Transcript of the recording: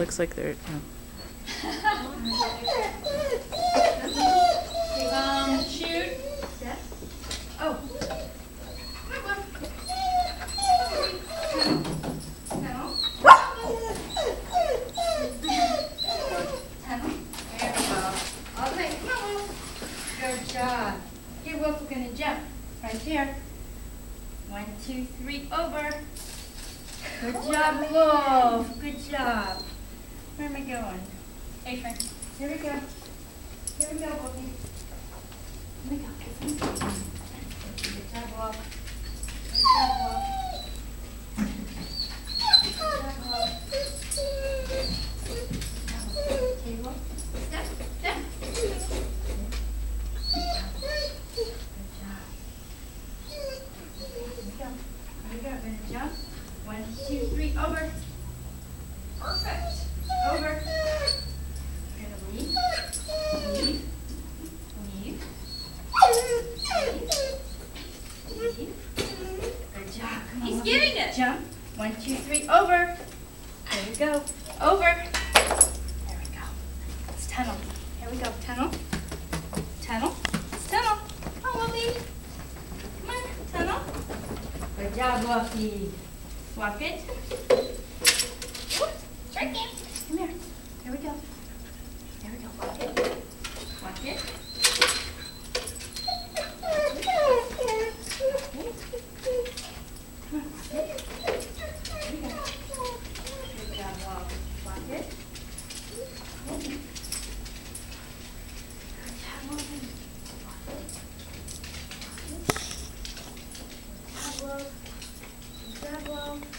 looks like they're. Shoot. Oh. Good job. Here, Wolf, we're going to jump. Right here. 1, 2, 3, over. Good job, Wolf. Good job. Where am I going? Hey, friend. Here we go. Here we go, Wolfie. Here we go. Good job, Wolf. Good job, Wolf. Good job, Wolf. Okay, Wolf. Step, step. We're going to jump. 1, 2, 3, over. Perfect. Over. We're going to leave. Leave. Leave. Leave. Good job. Come on. He's getting it. Jump. 1, 2, 3, over. There we go. Over. There we go. It's tunnel. Here we go. Tunnel. Tunnel. It's tunnel. Come on, Wolfie. Come on. Tunnel. Good job, Wolfie. Walk it. Tricky. Come here. Here we go. Here we go. Walk it. Walk it. Come on, walk it. Here we go. Good job, Wolf. Walk it. Good job, Wolfie. Walk it. Good job, Wolf. Good job, Wolf.